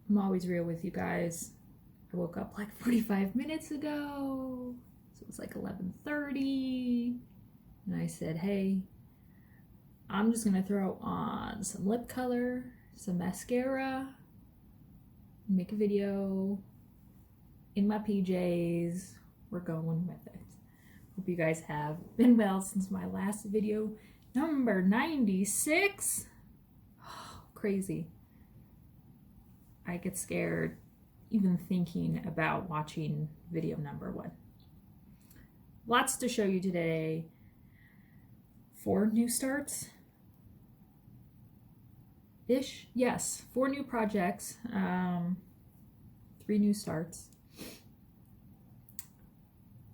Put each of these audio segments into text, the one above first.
I'm always real with you guys. I woke up like 45 minutes ago, so it was like 11:30, and I said, hey, I'm just gonna throw on some lip color, some mascara, make a video in my PJs. We're going with it. Hope you guys have been well since my last video, number 96. Oh, crazy. I get scared even thinking about watching video number 1. Lots to show you today. 4 new starts ish. Yes, 4 new projects, 3 new starts.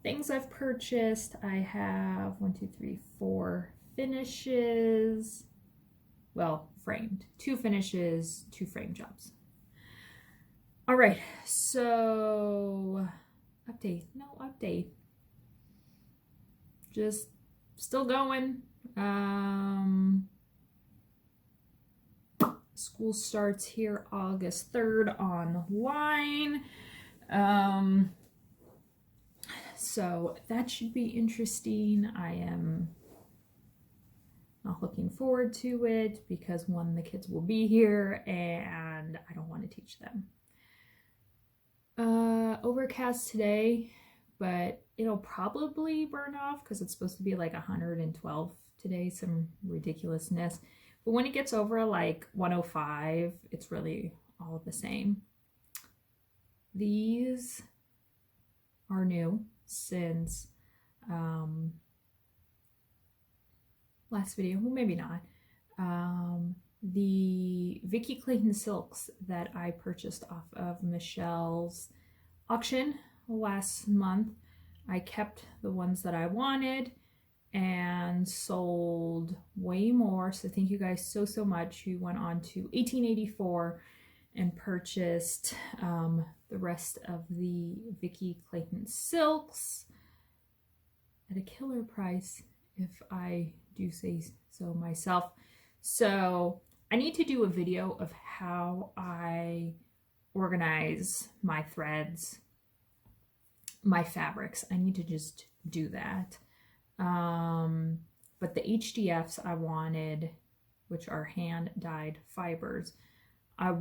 Things I've purchased, I have 1, 2, 3, 4 finishes. Well, framed. 2 finishes, 2 frame jobs. All right, so update. Just still going. School starts here August 3rd online. So that should be interesting. I am not looking forward to it because, one, the kids will be here and I don't want to teach them. Overcast today, but it'll probably burn off because it's supposed to be like 112 today, some ridiculousness. But when it gets over like 105, it's really all the same. These are new since last video. Well, maybe not. The Vicky Clayton silks that I purchased off of Michelle's auction last month. I kept the ones that I wanted and sold way more. So thank you guys so much who went on to 1884 and purchased the rest of the Vicky Clayton silks at a killer price, if I do say so myself. So I need to do a video of how I organize my threads, my fabrics. I need to just do that. But the HDFs I wanted, which are hand dyed fibers, I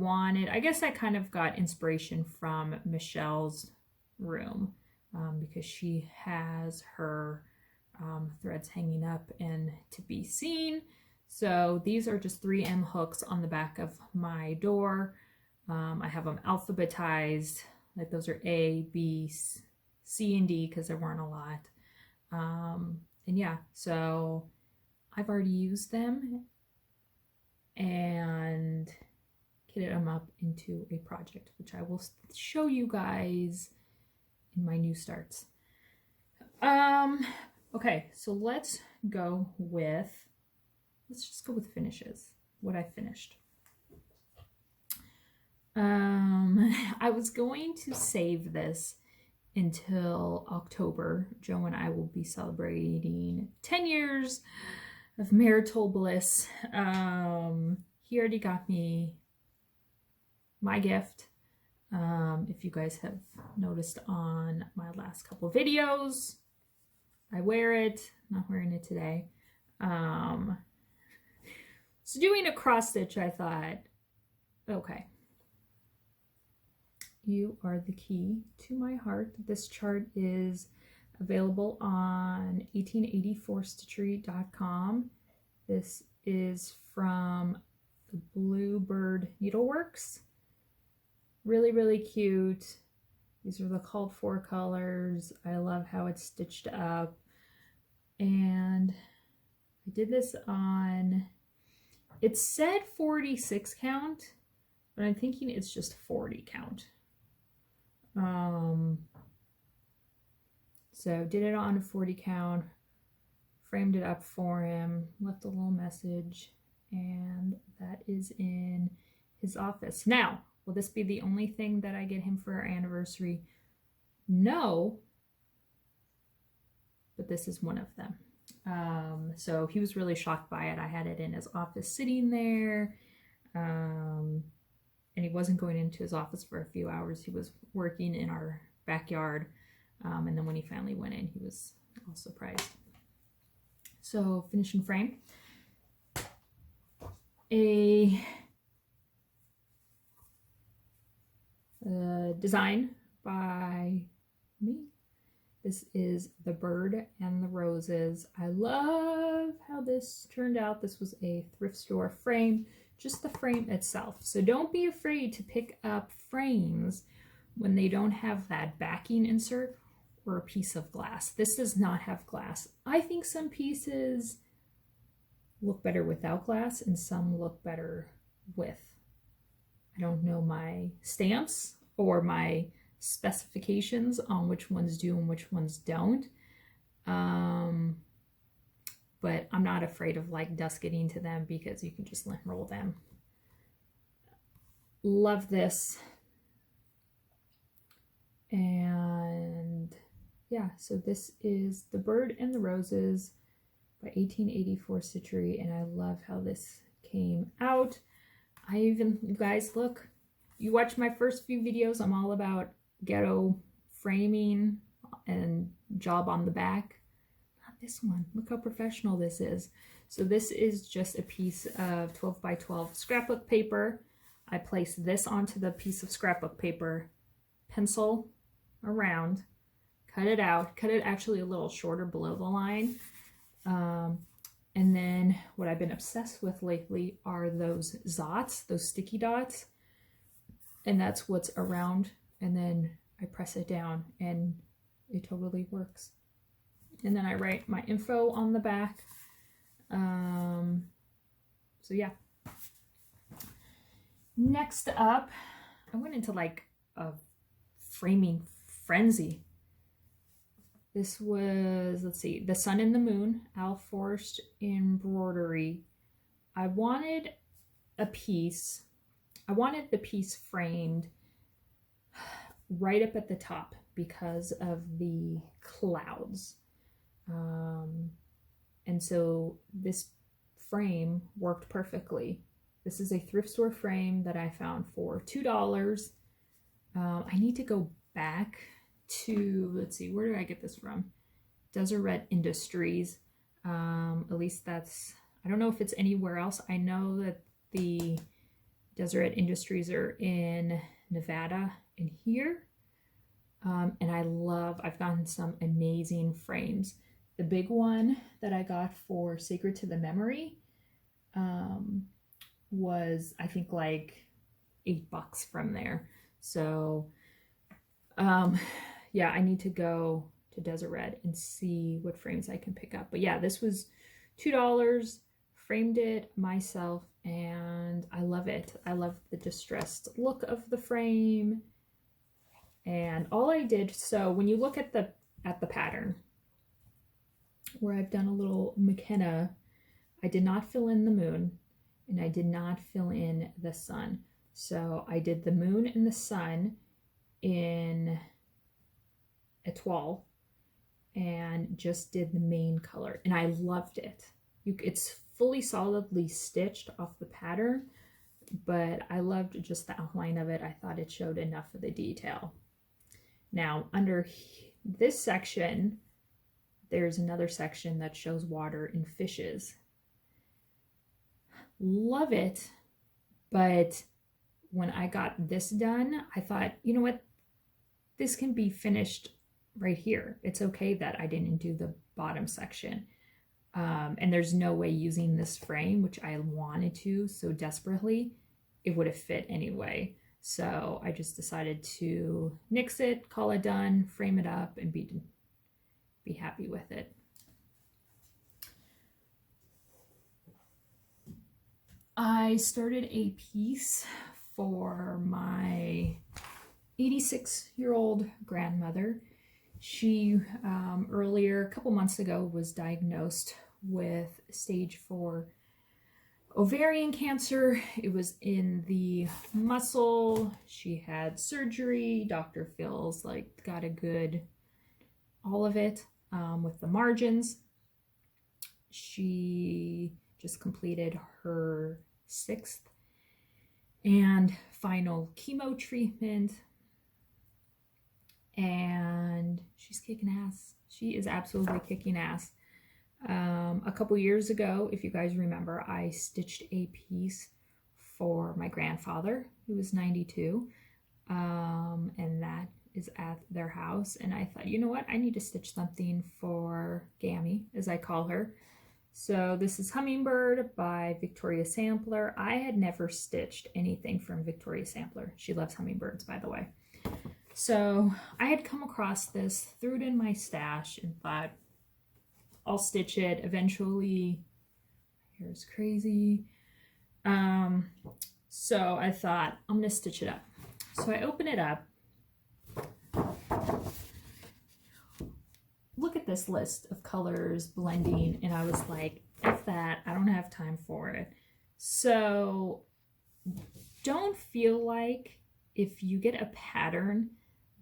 guess I kind of got inspiration from Michelle's room, because she has her threads hanging up and to be seen. So these are just 3M hooks on the back of my door. I have them alphabetized, like those are A, B, C, and D, because there weren't a lot. And yeah, so I've already used them and kitted them up into a project, which I will show you guys in my new starts. Okay, so let's just go with finishes, what I finished. I was going to save this until October. Joe and I will be celebrating 10 years of marital bliss. He already got me my gift. If you guys have noticed on my last couple of videos, I wear it. I'm not wearing it today. So doing a cross stitch, I thought, okay, you are the key to my heart. This chart is available on 1884stitchery.com. This is from the Bluebird Needleworks. Really cute. These are the called for colors. I love how it's stitched up. And I did this on, it said 46 count, but I'm thinking it's just 40 count. So did it on a 40 count, framed it up for him, left a little message, and that is in his office. Now, will this be the only thing that I get him for our anniversary? No, but this is one of them. So he was really shocked by it. I had it in his office sitting there. and he wasn't going into his office for a few hours. He was working in our backyard. And then when he finally went in, he was all surprised. So finishing frame. A design by me. This is the bird and the roses. I love how this turned out. This was a thrift store frame, just the frame itself. So don't be afraid to pick up frames when they don't have that backing insert or a piece of glass. This does not have glass. I think some pieces look better without glass and some look better with. I don't know my stamps or my specifications on which ones do and which ones don't. But I'm not afraid of like dust getting to them because you can just lint roll them. Love this. And yeah, so this is The Bird and the Roses by 1884 Stitchery, and I love how this came out. You guys, look, you watch my first few videos, I'm all about ghetto framing and job on the back. Not this one. Look how professional this is. So this is just a piece of 12 by 12 scrapbook paper. I place this onto the piece of scrapbook paper, pencil around, cut it out, cut it actually a little shorter below the line. And then what I've been obsessed with lately are those dots, those sticky dots. And that's what's around. And then I press it down and it totally works. And then I write my info on the back. So yeah. Next up, I went into like a framing frenzy. This was, let's see, The Sun and the Moon, Al Forst embroidery. I wanted the piece framed right up at the top because of the clouds. And so this frame worked perfectly. This is a thrift store frame that I found for $2. I need to go back to, let's see, where did I get this from? Deseret Industries. At least that's, I don't know if it's anywhere else. I know that the Deseret Industries are in Nevada and here. And I've gotten some amazing frames. The big one that I got for Sacred to the Memory was, I think, like $8 from there. So, yeah, I need to go to Deseret and see what frames I can pick up. But yeah, this was $2, framed it myself, and I love it. I love the distressed look of the frame. And all I did, so when you look at the pattern, where I've done a little McKenna, I did not fill in the moon, and I did not fill in the sun. So I did the moon and the sun in Etoile and just did the main color, and I loved it. It's fully solidly stitched off the pattern, but I loved just the outline of it. I thought it showed enough of the detail. Now under this section, there's another section that shows water and fishes. Love it, but when I got this done, I thought, you know what, this can be finished right here. It's okay that I didn't do the bottom section. And there's no way using this frame, which I wanted to so desperately, it would have fit anyway. So I just decided to nix it, call it done, frame it up, and be happy with it. I started a piece for my 86-year-old grandmother. She earlier, a couple months ago, was diagnosed with stage 4 ovarian cancer. It was in the muscle. She had surgery. Doctor feels like got a good, all of it with the margins. She just completed her 6th and final chemo treatment. And she's kicking ass. She is absolutely kicking ass. A couple years ago, if you guys remember, I stitched a piece for my grandfather, who was 92, and that is at their house. And I thought, you know what, I need to stitch something for Gammy, as I call her. So this is Hummingbird by Victoria Sampler. I had never stitched anything from Victoria Sampler. She loves hummingbirds, by the way. So I had come across this, threw it in my stash, and thought, I'll stitch it eventually. Here's crazy. So I thought, I'm gonna stitch it up. So I open it up. Look at this list of colors blending, and I was like, F that, I don't have time for it. So don't feel like if you get a pattern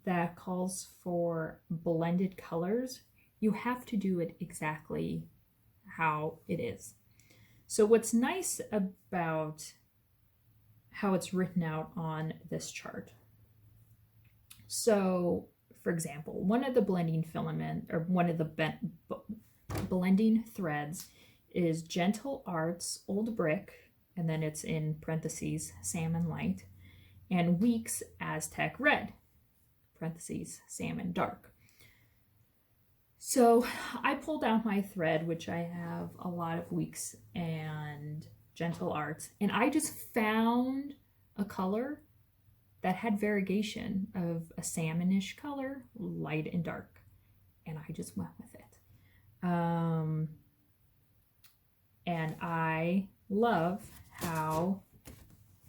that calls for blended colors, you have to do it exactly how it is. So what's nice about how it's written out on this chart. So for example, one of the blending filament, or one of the blending threads is Gentle Arts Old Brick, and then it's in parentheses Salmon Light, and Weeks Aztec Red, parentheses Salmon Dark. So I pulled out my thread, which I have a lot of Weeks and Gentle Arts, and I just found a color that had variegation of a salmonish color, light and dark, and I just went with it. And I love how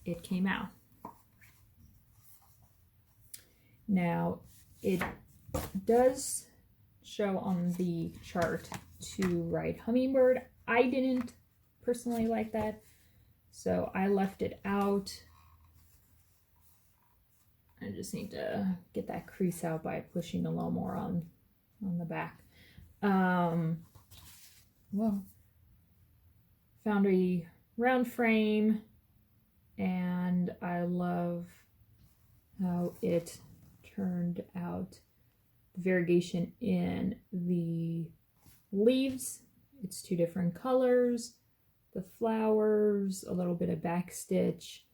it came out. Now, it does show on the chart to write Hummingbird. I didn't personally like that, so I left it out. I just need to get that crease out by pushing a little more on the back. Whoa. Found a round frame, and I love how it turned out. The variegation in the leaves, it's two different colors, the flowers, a little bit of back stitch,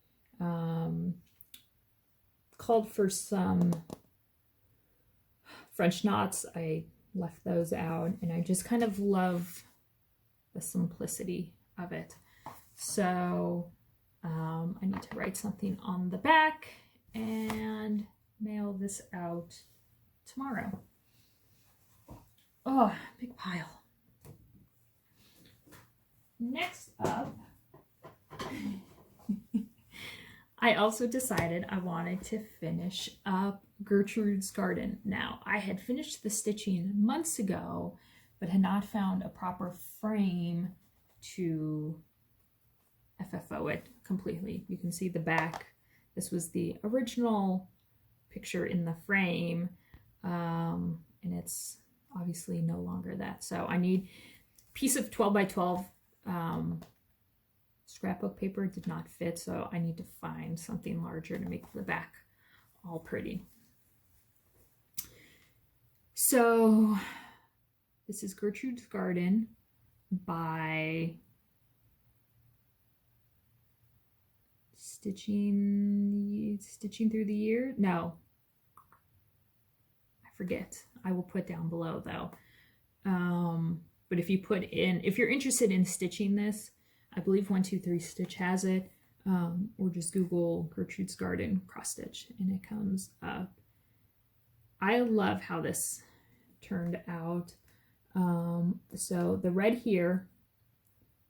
called for some French knots. I left those out, and I just kind of love the simplicity of it. So I need to write something on the back and mail this out tomorrow. Oh, big pile. Next up, I also decided I wanted to finish up Gertrude's Garden. Now, I had finished the stitching months ago, but had not found a proper frame to FFO it completely. You can see the back. This was the original picture in the frame, and it's obviously no longer that. So I need a piece of 12 by 12 scrapbook paper. Did not fit, so I need to find something larger to make the back all pretty. So this is Gertrude's Garden by Stitching Through the Year. No, I forget. I will put down below though. But if you put in, if you're interested in stitching this, I believe 123 Stitch has it, or just Google Gertrude's Garden cross stitch and it comes up. I love how this turned out. So the red here,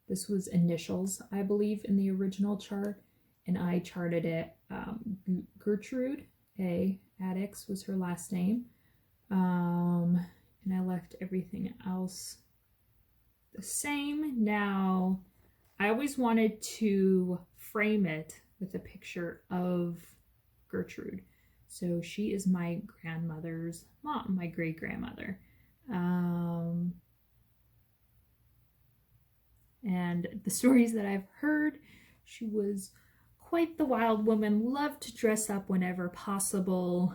this was initials, I believe, in the original chart, and I charted it Gertrude A. Addix was her last name, and I left everything else the same. Now, I always wanted to frame it with a picture of Gertrude. So she is my grandmother's mom, my great-grandmother. And the stories that I've heard, she was quite the wild woman, loved to dress up whenever possible.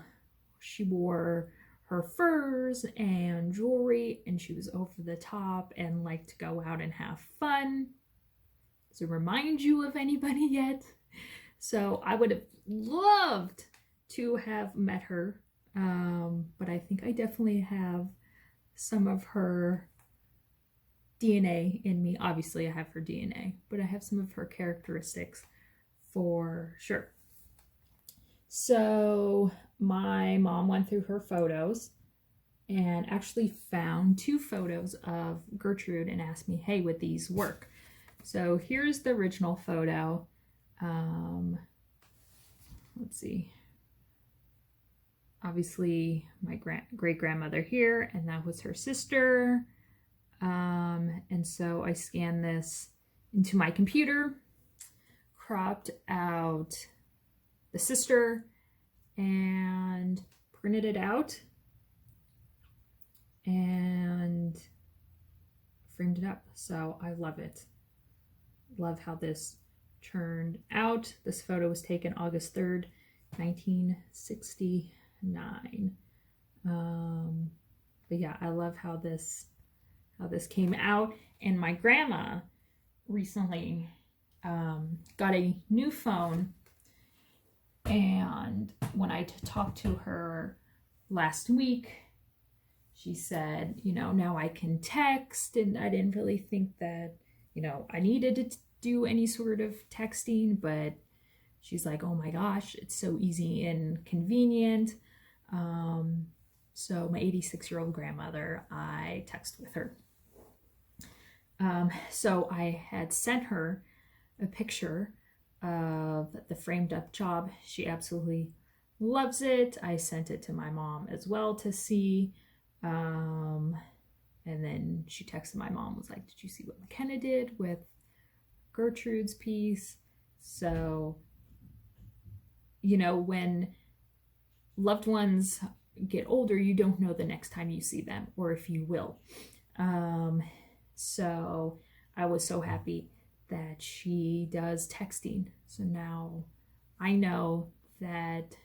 She wore her furs and jewelry, and she was over the top and liked to go out and have fun. Does it remind you of anybody yet? So I would have loved to have met her, but I think I definitely have some of her DNA in me. Obviously I have her DNA, but I have some of her characteristics for sure. So my mom went through her photos and actually found 2 photos of Gertrude and asked me, hey, would these work? So here's the original photo. Let's see. Obviously my great-grandmother here, and that was her sister. And so I scanned this into my computer, cropped out the sister, and printed it out and framed it up. So I love it. Love how this turned out. This photo was taken August 3rd, 1969. But yeah, I love how this came out. And my grandma recently got a new phone, and when I talked to her last week, she said, you know, now I can text, and I didn't really think that, you know, I needed to do any sort of texting, but she's like, oh my gosh, it's so easy and convenient. So my 86-year-old grandmother, I text with her. So I had sent her a picture of the framed up job. She absolutely loves it. I sent it to my mom as well to see. And then she texted my mom, was like, did you see what McKenna did with Gertrude's piece? So, you know, when loved ones get older, you don't know the next time you see them, or if you will. So I was so happy that she does texting. So now I know that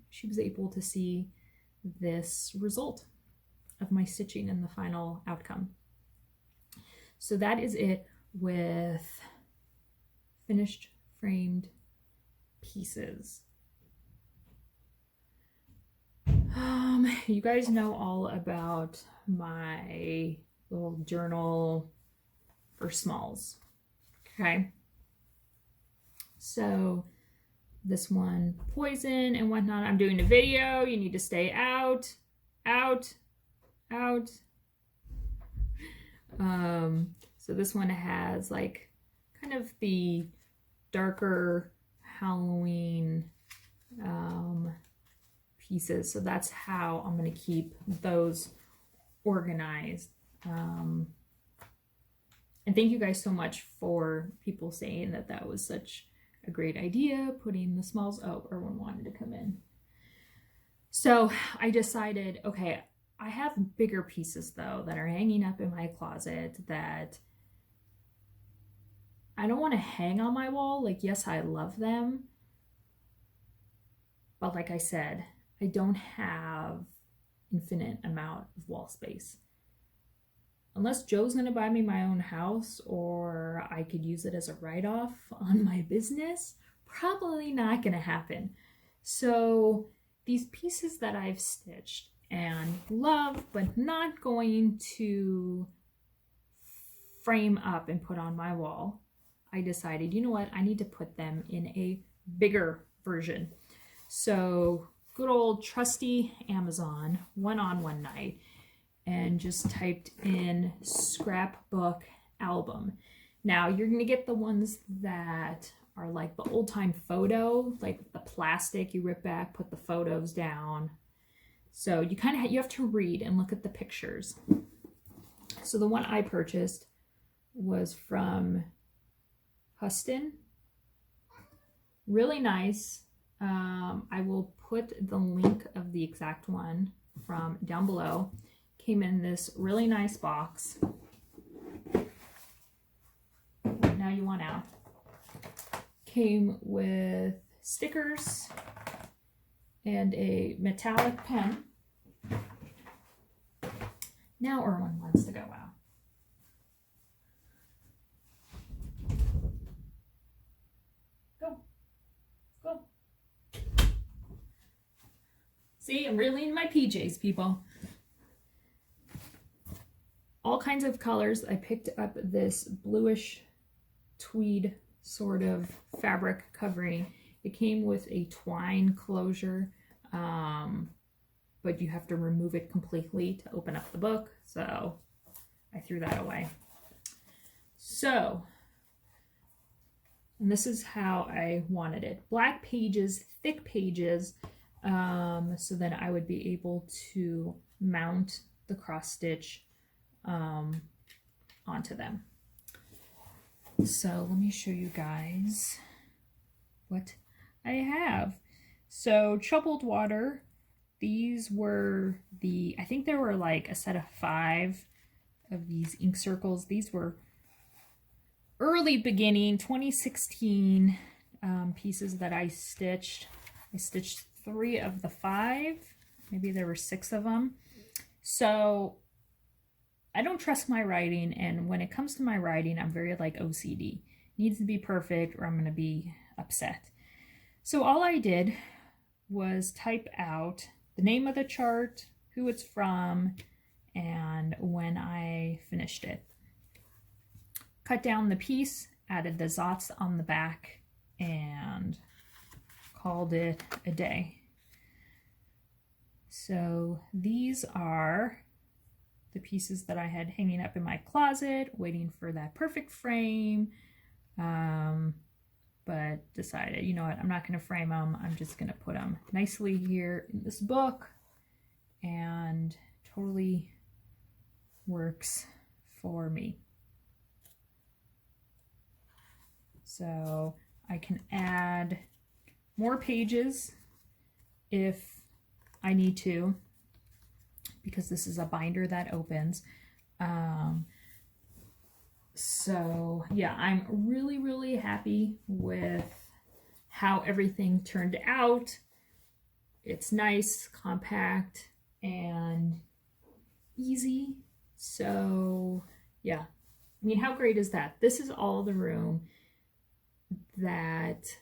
she was able to see this result of my stitching and the final outcome. So that is it with finished framed pieces. You guys know all about my little journal for smalls. Okay. So this one, poison and whatnot. I'm doing a video. You need to stay out. So this one has like kind of the darker Halloween pieces. So that's how I'm going to keep those organized. And thank you guys so much for people saying that that was such a great idea, putting the smalls. Oh, Erwin wanted to come in. So I decided, okay, I have bigger pieces though that are hanging up in my closet that I don't want to hang on my wall. Like, yes, I love them, but like I said, I don't have infinite amount of wall space. Unless Joe's gonna buy me my own house, or I could use it as a write-off on my business, probably not gonna happen. So these pieces that I've stitched and love, but not going to frame up and put on my wall, I decided, you know what, I need to put them in a bigger version. So good old trusty Amazon went on one night and just typed in scrapbook album. Now you're gonna get the ones that are like the old time photo, like the plastic you rip back, put the photos down. So you kind of you have to read and look at the pictures. So the one I purchased was from Huston. Really nice. I will put the link of the exact one from down below. Came in this really nice box. Now you want out. came with stickers and a metallic pen. Now Erwin wants to go out. Go. Go. See, I'm really in my PJs, people. All kinds of colors. I picked up this bluish tweed sort of fabric covering. It came with a twine closure, but you have to remove it completely to open up the book, so I threw that away. So, and this is how I wanted it. Black pages, thick pages, so then I would be able to mount the cross stitch onto them. So let me show you guys what I have. So Troubled Water, these were I think there were like a set of 5 of these ink circles. These were early beginning 2016 pieces that I stitched. I stitched 3 of the 5, maybe there were 6 of them. So I don't trust my writing, and when it comes to my writing, I'm very like OCD. It needs to be perfect or I'm going to be upset. So all I did was type out the name of the chart, who it's from, and when I finished it. Cut down the piece, added the zots on the back, and called it a day. So these are the pieces that I had hanging up in my closet, waiting for that perfect frame, but decided, you know what, I'm not going to frame them. I'm just going to put them nicely here in this book, and totally works for me. So I can add more pages if I need to, because this is a binder that opens. So yeah, I'm really happy with how everything turned out. It's nice, compact, and easy. So yeah, I mean, how great is that? This is all the room that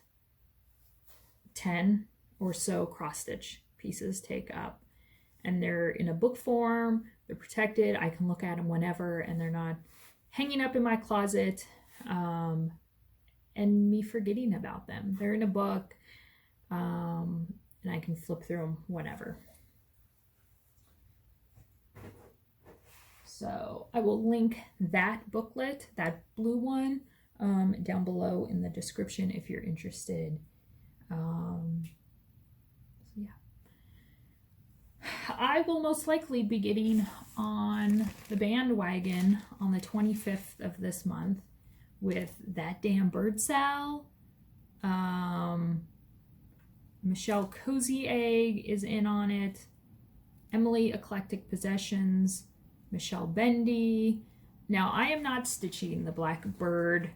10 or so cross stitch pieces take up. And they're in a book form, they're protected, I can look at them whenever, and they're not hanging up in my closet and me forgetting about them. They're in a book, and I can flip through them whenever. So I will link that booklet, that blue one, down below in the description if you're interested. I will most likely be getting on the bandwagon on the 25th of this month with That Damn Bird Sal. Michelle Cozy Egg is in on it. Emily Eclectic Possessions. Michelle Bendy. Now, I am not stitching the Blackbird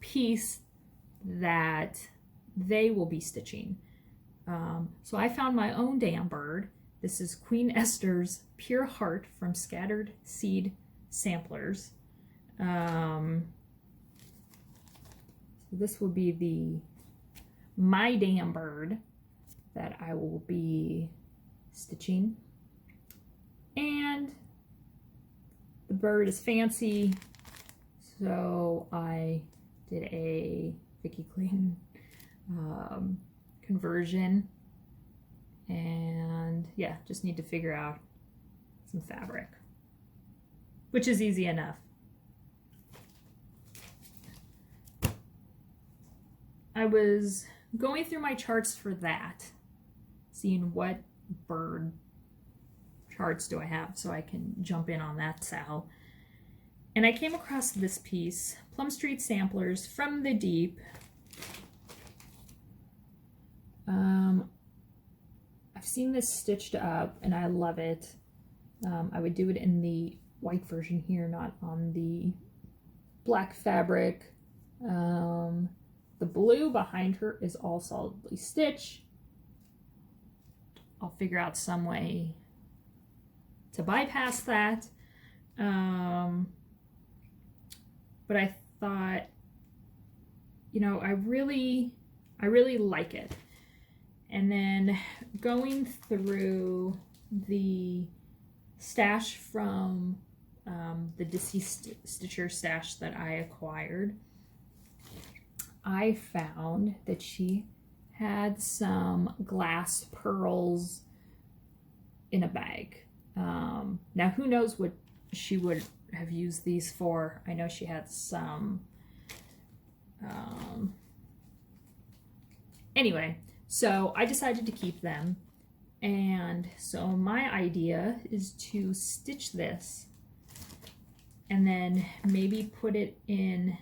piece that they will be stitching. So I found my own damn bird. This is Queen Esther's Pure Heart from Scattered Seed Samplers. So this will be the My Damn Bird that I will be stitching. And the bird is fancy, so I did a Vicky Clayton conversion. And yeah, just need to figure out some fabric, which is easy enough. I was going through my charts for that, seeing what bird charts do I have so I can jump in on that Sal. And I came across this piece, Plum Street Samplers from the Deep. I've seen this stitched up and I love it. I would do it in the white version here, not on the black fabric. The blue blue behind her is all solidly stitched. I'll figure out some way to bypass that. But I thought, you know, I really like it. And then going through the stash from the deceased stitcher stash that I acquired, I found that she had some glass pearls in a bag. Now who knows what she would have used these for. I know she had some anyway, so I decided to keep them. And so my idea is to stitch this and then maybe put it in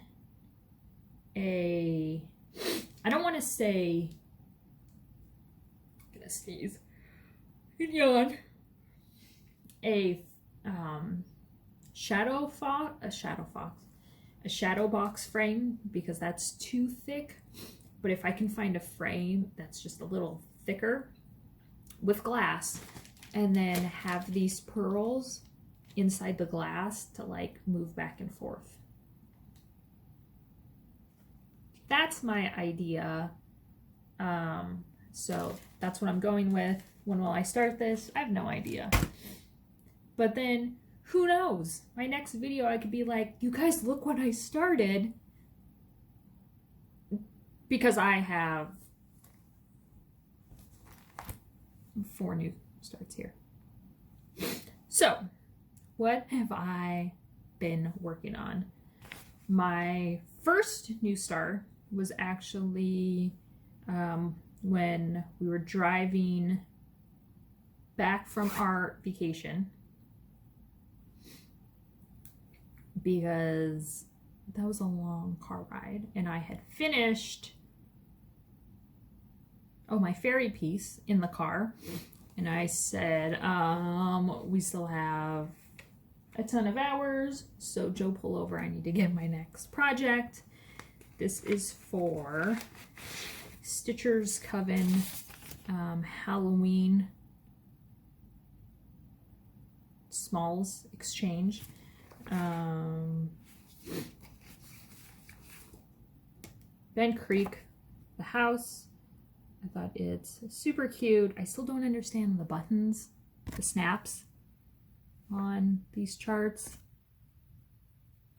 a, I don't want to say, I'm gonna sneeze and yawn, a shadow box frame, because that's too thick. But if I can find a frame that's just a little thicker with glass, and then have these pearls inside the glass to like move back and forth. That's my idea. So that's what I'm going with. When will I start this? I have no idea. But then who knows? My next video I could be like, you guys, look what I started. Because I have 4 new starts here. So, what have I been working on? My first new start was actually when we were driving back from our vacation, because that was a long car ride, and I had finished my fairy piece in the car, and I said, we still have a ton of hours, so Joe, pull over, I need to get my next project. This is for Stitcher's Coven Halloween Smalls Exchange. Bent Creek, the house. I thought it's super cute. I still don't understand the buttons, the snaps on these charts.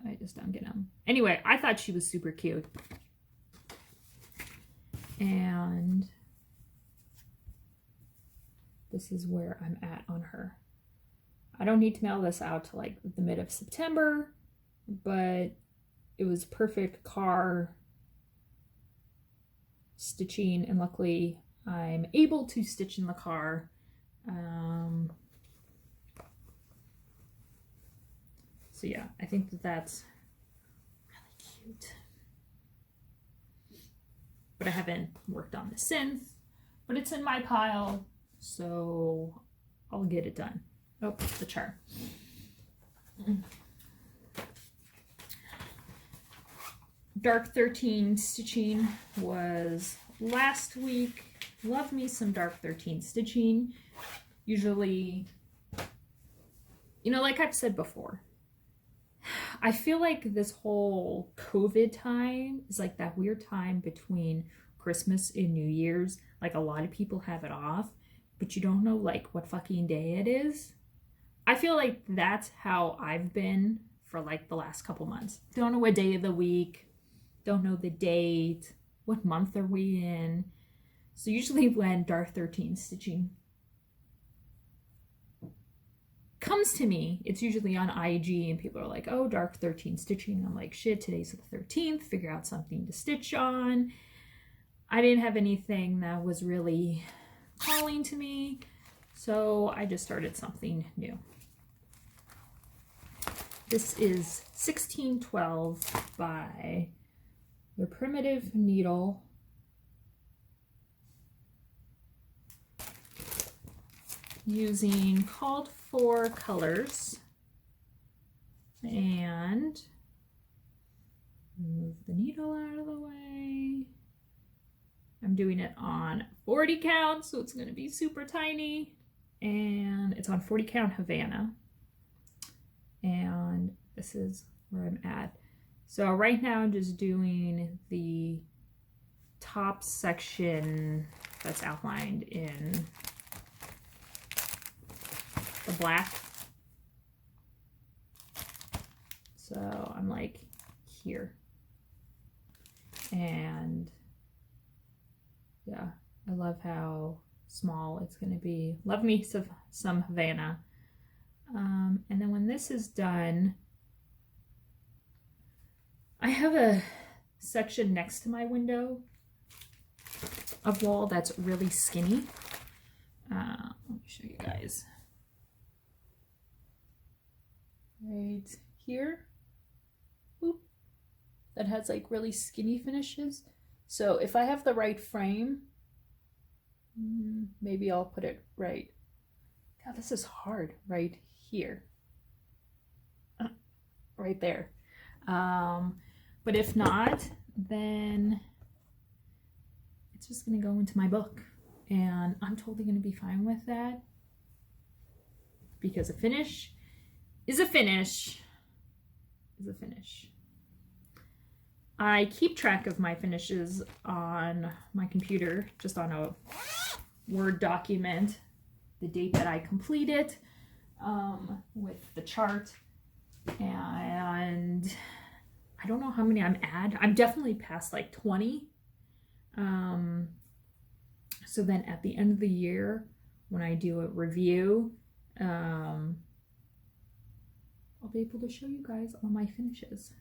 I just don't get them. Anyway, I thought she was super cute. And this is where I'm at on her. I don't need to mail this out to like the mid of September, but it was perfect car stitching, and luckily I'm able to stitch in the car. So yeah, I think that that's really cute. But I haven't worked on this since, but it's in my pile, so I'll get it done. Oh, the chart. Dark 13 stitching was last week. Love me some Dark 13 stitching. Usually, you know, like I've said before, I feel like this whole COVID time is like that weird time between Christmas and New Year's. Like a lot of people have it off, but you don't know like what fucking day it is. I feel like that's how I've been for like the last couple months. Don't know what day of the week. Don't know the date, what month are we in. So usually when Dark 13 stitching comes to me, it's usually on IG and people are like, oh, Dark 13 stitching. And I'm like, shit, today's the 13th, figure out something to stitch on. I didn't have anything that was really calling to me, so I just started something new. This is 1612 by The Primitive Needle. Using called for colors, and move the needle out of the way. I'm doing it on 40 count, so it's going to be super tiny. And it's on 40 count Havana. And this is where I'm at. So right now I'm just doing the top section that's outlined in the black. So I'm like here. And yeah, I love how small it's going to be. Love me some Havana. And then when this is done, I have a section next to my window of wall that's really skinny. Let me show you guys. Right here. Oop. That has like really skinny finishes. So if I have the right frame, maybe I'll put it right. God, this is hard. Right here. Right there. But if not, then it's just going to go into my book. And I'm totally going to be fine with that. Because a finish is a finish. Is a finish. I keep track of my finishes on my computer, just on a Word document, the date that I complete it, with the chart. And I don't know how many I'm at. I'm definitely past like 20. So then at the end of the year, when I do a review, I'll be able to show you guys all my finishes.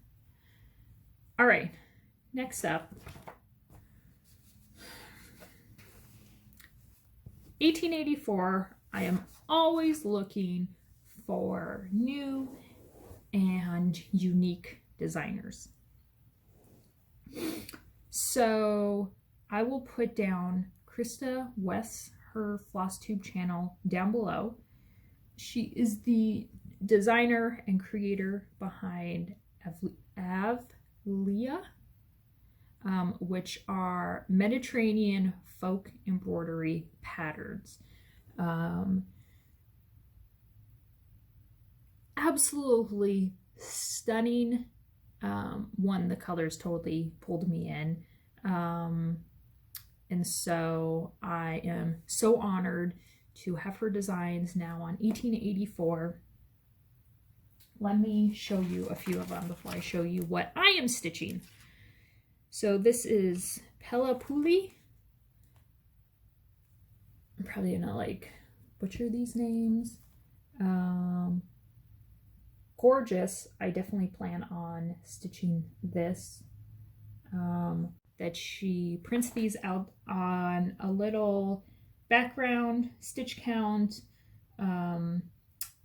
All right, next up, 1884. I am always looking for new and unique designers. So I will put down Krista West, her FlossTube channel down below. She is the designer and creator behind Avlia, which are Mediterranean folk embroidery patterns. Absolutely stunning. One, the colors totally pulled me in. And so I am so honored to have her designs now on 1884. Let me show you a few of them before I show you what I am stitching. So this is Pella Puli. I'm probably gonna like butcher these names. Gorgeous. I definitely plan on stitching this. That she prints these out on a little background stitch count.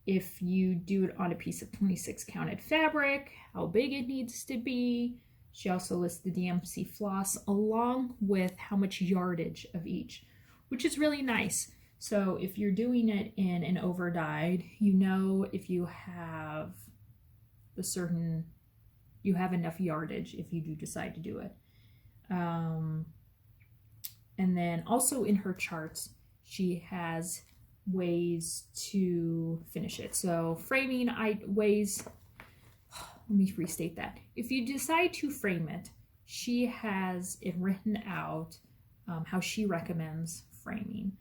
If you do it on a piece of 26 counted fabric, how big it needs to be. She also lists the DMC floss along with how much yardage of each, which is really nice. So if you're doing it in an over dyed, you know if you have you have enough yardage if you do decide to do it. And then also in her charts, she has ways to finish it. So framing ways, let me restate that. If you decide to frame it, she has it written out how she recommends framing,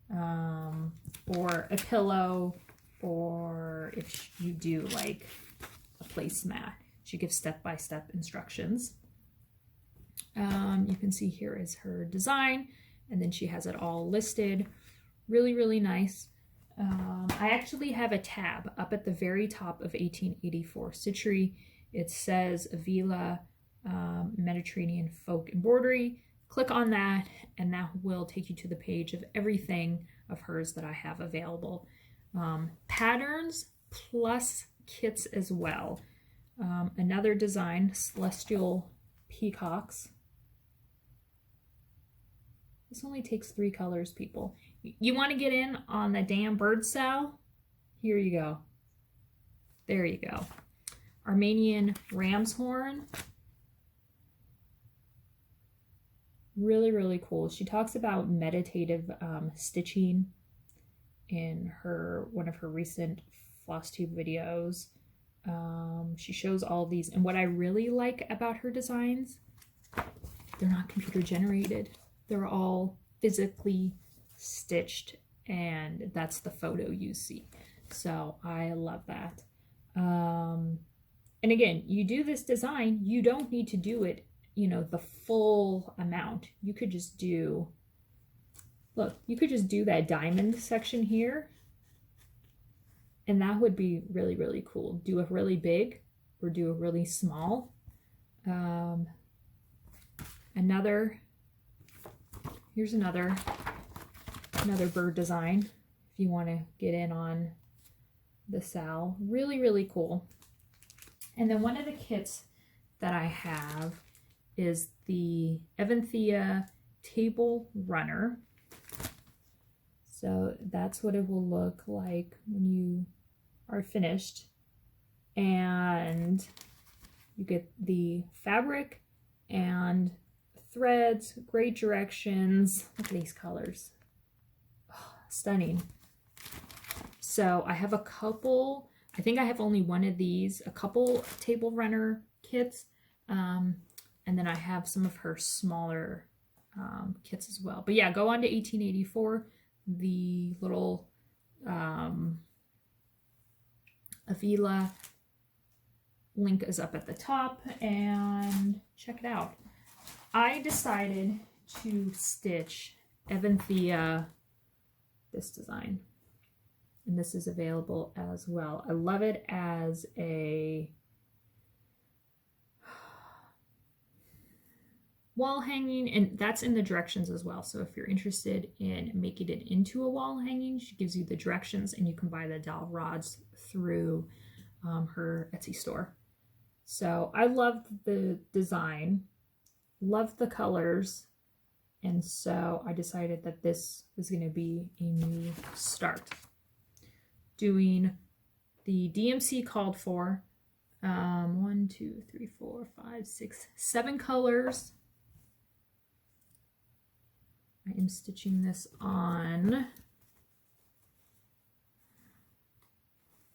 or a pillow, or if you do like a placemat, she gives step-by-step instructions. You can see here is her design, and then she has it all listed. Really, really nice. I actually have a tab up at the very top of 1884 Stitchery. It says Avila Mediterranean Folk Embroidery. Click on that, and that will take you to the page of everything of hers that I have available. Patterns plus kits as well. Another design, Celestial Peacocks. This only takes 3 colors, people. You want to get in on the damn bird cell? Here you go. There you go. Armenian ram's horn. Really, really cool. She talks about meditative stitching in one of her recent FlossTube videos. She shows all these, and what I really like about her designs, they're not computer generated. They're all physically stitched, and that's the photo you see. So I love that. And again, you do this design, you don't need to do it, you know, the full amount. You could just do, look, you could just do that diamond section here, and that would be really, really cool. Do a really big or do a really small. Here's another bird design if you want to get in on the Sal. Really, really cool. And then one of the kits that I have is the Thea table runner. So that's what it will look like when you are finished. And you get the fabric and threads, great directions. Look at these colors. Oh, stunning. So I have a couple, I think I have only one of these, a couple table runner kits. And then I have some of her smaller kits as well. But yeah, go on to 1884. The little Avila link is up at the top, and check it out. I decided to stitch Thea this design, and this is available as well. I love it as a wall hanging, and that's in the directions as well. So if you're interested in making it into a wall hanging, she gives you the directions, and you can buy the dowel rods through her Etsy store. So I loved the design, loved the colors, and so I decided that this was going to be a new start. Doing the DMC called for 1, 2, 3, 4, 5, 6, 7 colors. I am stitching this on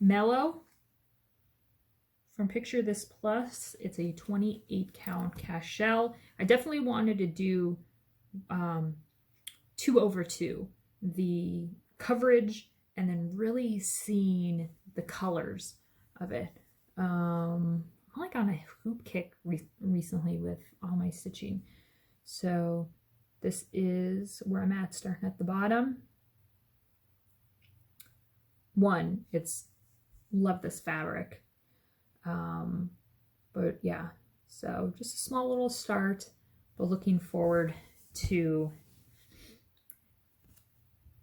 Mellow from Picture This Plus. It's a 28 count cast shell. I definitely wanted to do 2/2, the coverage, and then really seeing the colors of it. I'm like on a hoop kick recently with all my stitching. So this is where I'm at, starting at the bottom. One, love this fabric. But yeah, so just a small little start, but looking forward to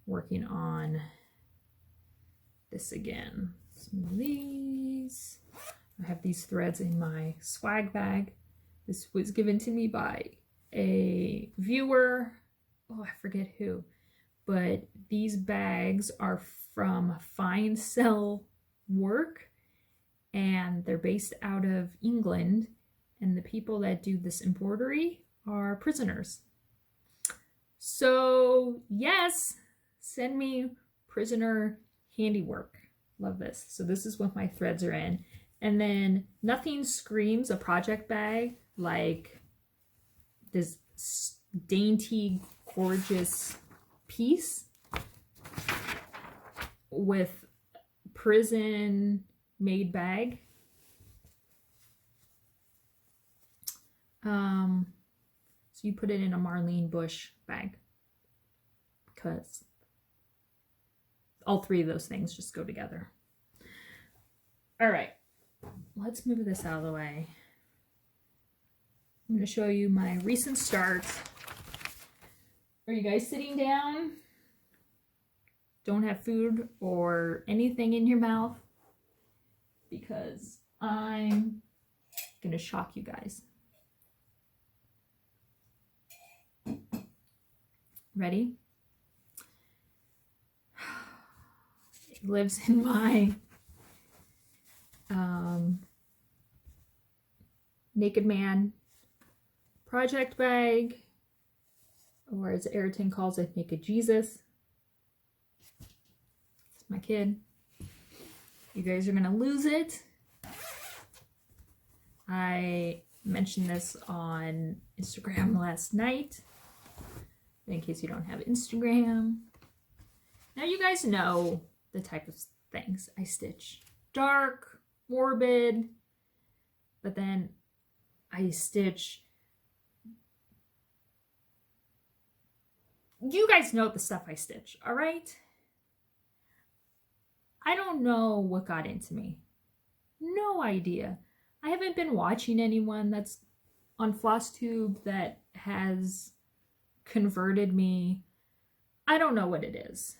working on this again. Some of these. I have these threads in my swag bag. This was given to me by a viewer. Oh, I forget who. But these bags are from Find Sell Work, and they're based out of England, and the people that do this embroidery are prisoners. So yes, send me prisoner handiwork. Love this. So this is what my threads are in. And then nothing screams a project bag like this dainty, gorgeous piece with prison made bag. So you put it in a Marlene Bush bag, because all three of those things just go together. All right, let's move this out of the way. I'm going to show you my recent starts. Are you guys sitting down? Don't have food or anything in your mouth? Because I'm going to shock you guys. Ready? It lives in my Naked Man project bag. or as Ayrton calls it, Naked Jesus. It's my kid. You guys are gonna lose it. I mentioned this on Instagram last night, in case you don't have Instagram. Now you guys know the type of things I stitch. Dark, morbid, but then I stitch. You guys know the stuff I stitch, all right? I don't know what got into me. No idea. I haven't been watching anyone that's on FlossTube that has converted me. I don't know what it is.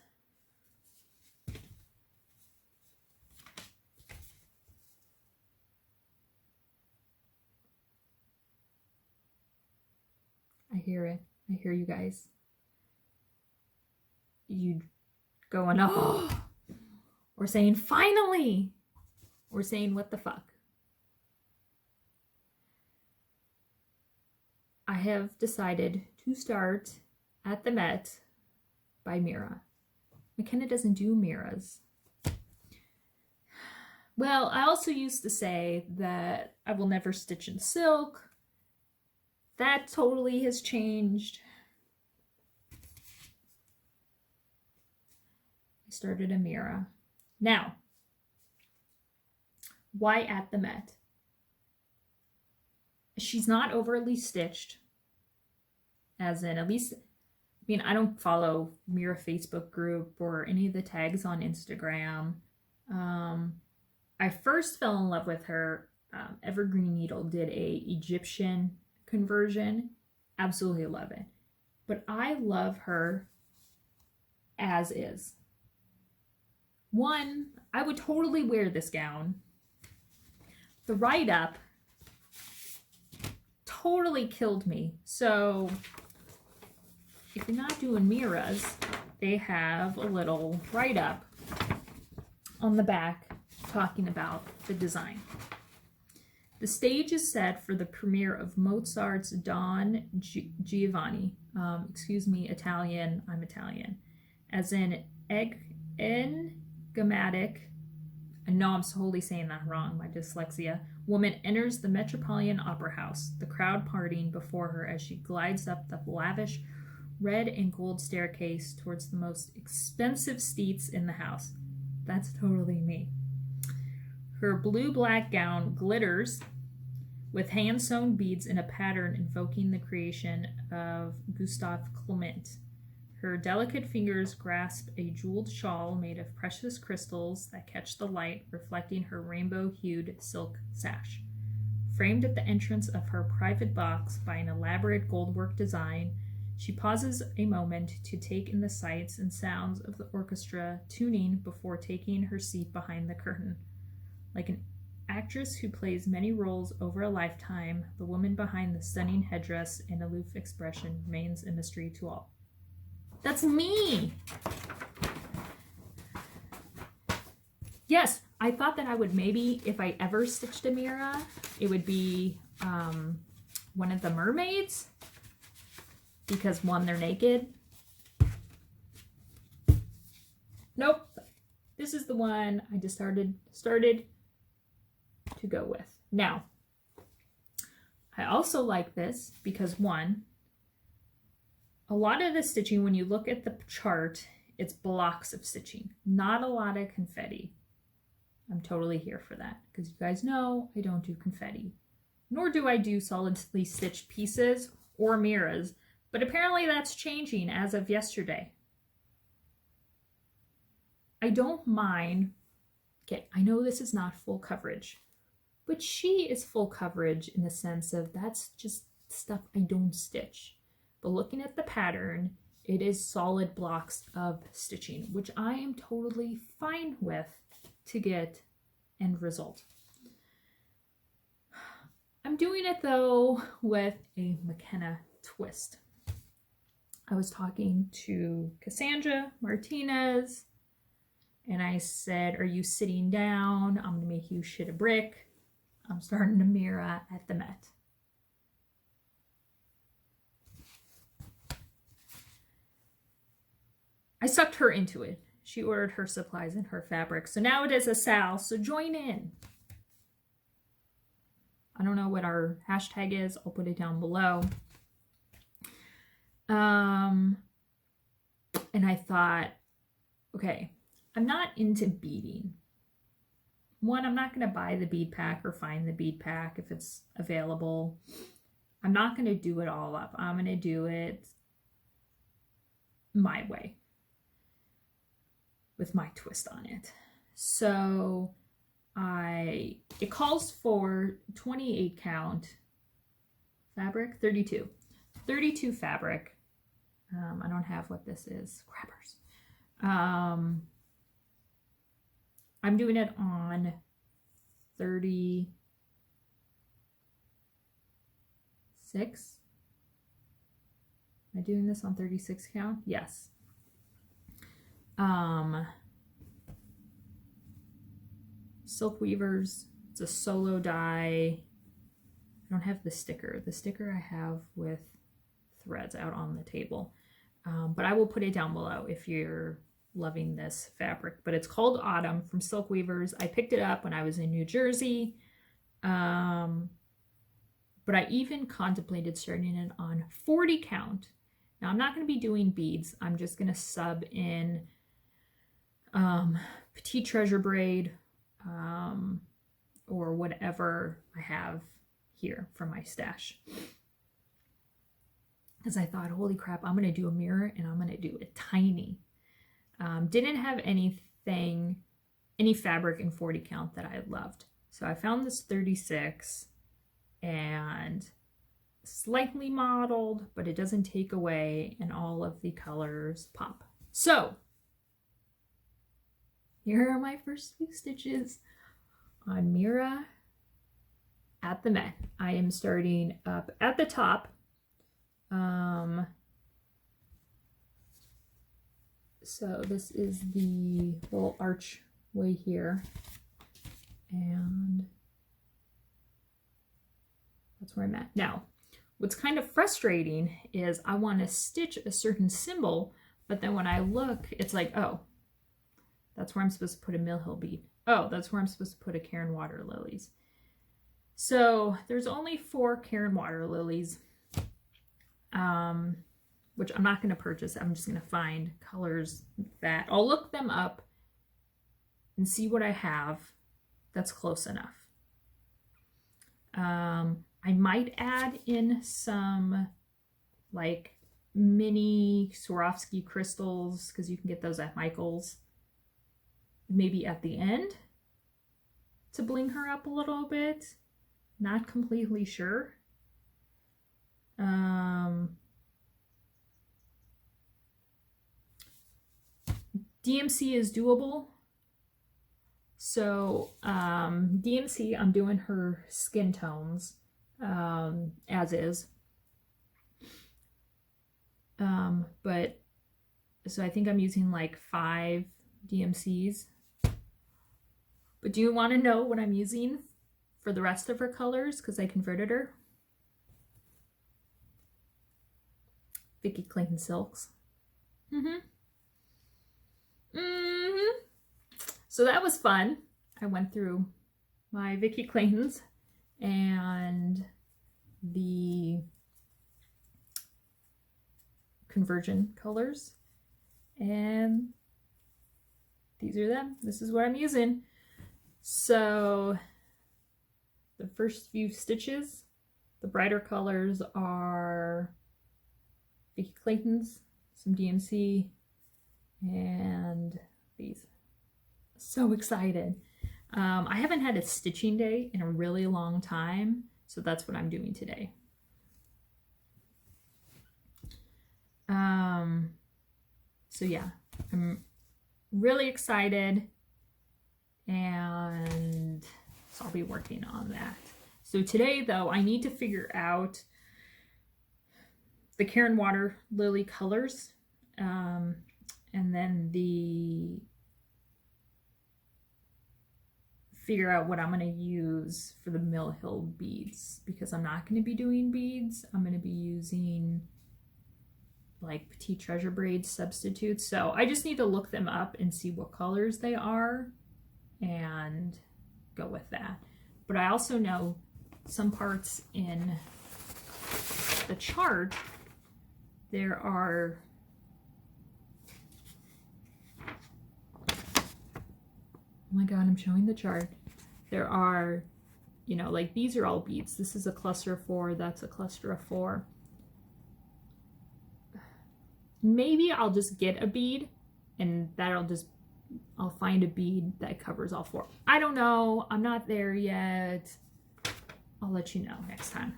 I hear it. I hear you guys. You going, oh, or saying finally, or saying what the fuck. I have decided to start At the Met by Mira. McKenna doesn't do Miras. Well, I also used to say that I will never stitch in silk. That totally has changed. I started a Mira. Now, why At the Met? She's not overly stitched, as in, at least, I mean, I don't follow Mira Facebook group or any of the tags on Instagram. I first fell in love with her. Evergreen Needle did a Egyptian conversion. Absolutely love it. But I love her as is. One, I would totally wear this gown. The write-up totally killed me. So if you're not doing Miras, they have a little write-up on the back talking about the design. The stage is set for the premiere of Mozart's Don Giovanni. Excuse me, Italian, I'm Italian. As in enigmatic, I know I'm totally saying that wrong, my dyslexia, woman enters the Metropolitan Opera House, the crowd partying before her as she glides up the lavish red and gold staircase towards the most expensive seats in the house. That's totally me. Her blue-black gown glitters with hand-sewn beads in a pattern invoking the creation of Gustave Clement. Her delicate fingers grasp a jeweled shawl made of precious crystals that catch the light, reflecting her rainbow-hued silk sash. Framed at the entrance of her private box by an elaborate goldwork design, she pauses a moment to take in the sights and sounds of the orchestra tuning before taking her seat behind the curtain. Like an actress who plays many roles over a lifetime, the woman behind the stunning headdress and aloof expression remains a mystery to all. That's me! Yes, I thought that I would maybe, if I ever stitched a Mira, it would be one of the mermaids. Because one, they're naked. Nope. This is the one I just started to go with. Now, I also like this because one, a lot of the stitching, when you look at the chart, it's blocks of stitching, not a lot of confetti. I'm totally here for that because you guys know I don't do confetti, nor do I do solidly stitched pieces or Miras, but apparently that's changing as of yesterday. I don't mind. Okay, I know this is not full coverage, but she is full coverage in the sense of that's just stuff I don't stitch. But looking at the pattern, it is solid blocks of stitching, which I am totally fine with to get end result. I'm doing it though with a McKenna twist. I was talking to Cassandra Martinez and I said, are you sitting down? I'm gonna make you shit a brick. I'm starting a Mira at the Met. I sucked her into it. She ordered her supplies and her fabric. So now it is a Sal, so join in. I don't know what our hashtag is. I'll put it down below. And I thought, okay, I'm not into beading. One, I'm not going to buy the bead pack or find the bead pack if it's available. I'm not going to do it all up. I'm going to do it my way with my twist on it. So it calls for 28 count fabric, 32 fabric. I don't have what this is. Grabbers. I'm doing it on 36. Am I doing this on 36 count? Yes. Silk Weavers. It's a solo die. I don't have the sticker. The sticker I have with threads out on the table. But I will put it down below if you're loving this fabric. But it's called Autumn from Silk Weavers. I picked it up when I was in New Jersey. But I even contemplated starting it on 40 count. Now I'm not going to be doing beads. I'm just going to sub in petite treasure braid or whatever I have here from my stash. Because I thought, holy crap, I'm going to do a mirror and I'm going to do it tiny. Didn't have any fabric in 40 count that I loved. So I found this 36 and slightly modeled, but it doesn't take away and all of the colors pop. So here are my first few stitches on Mira at the Met. I am starting up at the top. So this is the little archway here, and that's where I'm at. Now, what's kind of frustrating is I want to stitch a certain symbol, but then when I look, it's like, oh, that's where I'm supposed to put a Mill Hill bead. Oh, that's where I'm supposed to put a Cairn Water Lilies. So there's only 4 Cairn Water Lilies, which I'm not going to purchase. I'm just going to find colors that I'll look them up and see what I have that's close enough. I might add in some like mini Swarovski crystals because you can get those at Michael's. Maybe at the end to bling her up a little bit. Not completely sure. DMC is doable. So DMC, I'm doing her skin tones as is. But so I think I'm using like 5 DMCs. But do you want to know what I'm using for the rest of her colors? Because I converted her. Vicky Clayton Silks. So that was fun. I went through my Vicky Claytons and the conversion colors, and these are them. This is what I'm using. So the first few stitches, the brighter colors are Vicky Clayton's, some DMC, and these. So excited. I haven't had a stitching day in a really long time, so that's what I'm doing today. So yeah, I'm really excited, and so I'll be working on that. So today though, I need to figure out the Cairn Water Lily colors, and then figure out what I'm going to use for the Mill Hill beads, because I'm not going to be doing beads. I'm going to be using like Petite Treasure Braid substitutes. So I just need to look them up and see what colors they are and go with that. But I also know some parts in the chart, there are oh my god, I'm showing the chart. There are, you know, like these are all beads. This is a cluster of 4, that's a cluster of 4. Maybe I'll just get a bead and I'll find a bead that covers all 4. I don't know. I'm not there yet. I'll let you know next time.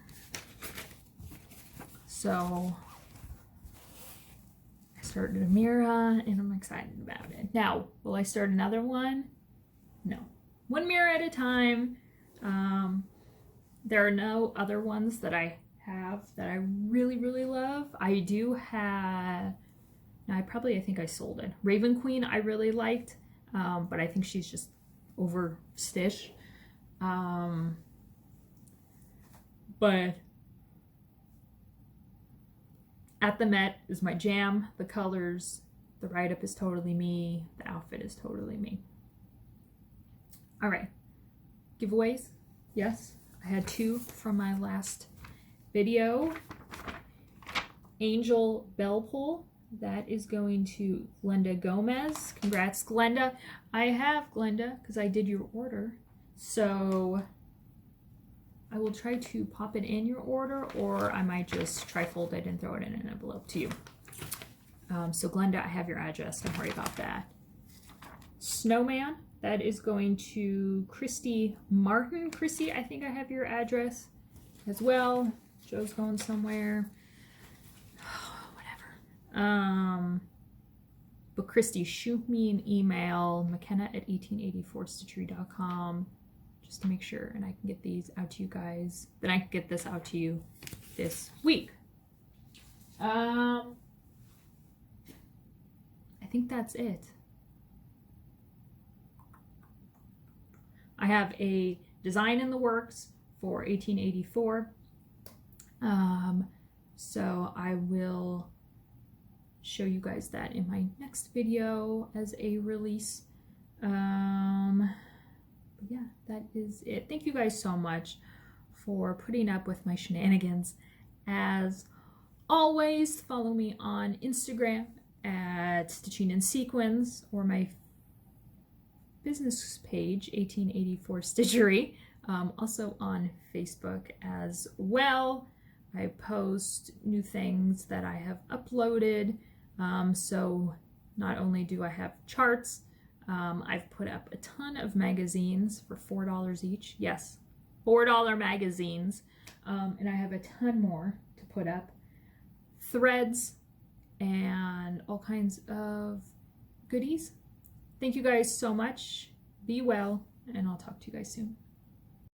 So I started a mirror and I'm excited about it. Now, will I start another one? No. One mirror at a time. There are no other ones that I have that I really, really love. I do have, I think I sold it. Raven Queen I really liked, but I think she's just over Stitch. But At the Met is my jam. The colors, the write-up is totally me. The outfit is totally me. All right, giveaways. Yes, I had 2 from my last video. Angel Bell Pull, that is going to Glenda Gomez. Congrats, Glenda. I have Glenda because I did your order. So I will try to pop it in your order, or I might just tri-fold it and throw it in an envelope to you. So Glenda, I have your address. Don't worry about that. Snowman, that is going to Christy Martin. Christy, I think I have your address as well. Joe's going somewhere. Whatever. But Christy, shoot me an email, mckenna@1884stitchery.com, just to make sure, and I can get these out to you guys. Then I can get this out to you this week. I think that's it. I have a design in the works for 1884. So I will show you guys that in my next video as a release. But yeah, that is it. Thank you guys so much for putting up with my shenanigans. As always, follow me on Instagram at StitchingInSequins, or my business page, 1884 Stitchery, also on Facebook as well. I post new things that I have uploaded. So not only do I have charts, I've put up a ton of magazines for $4 each. Yes, $4 magazines. And I have a ton more to put up. Threads and all kinds of goodies. Thank you guys so much. Be well, and I'll talk to you guys soon.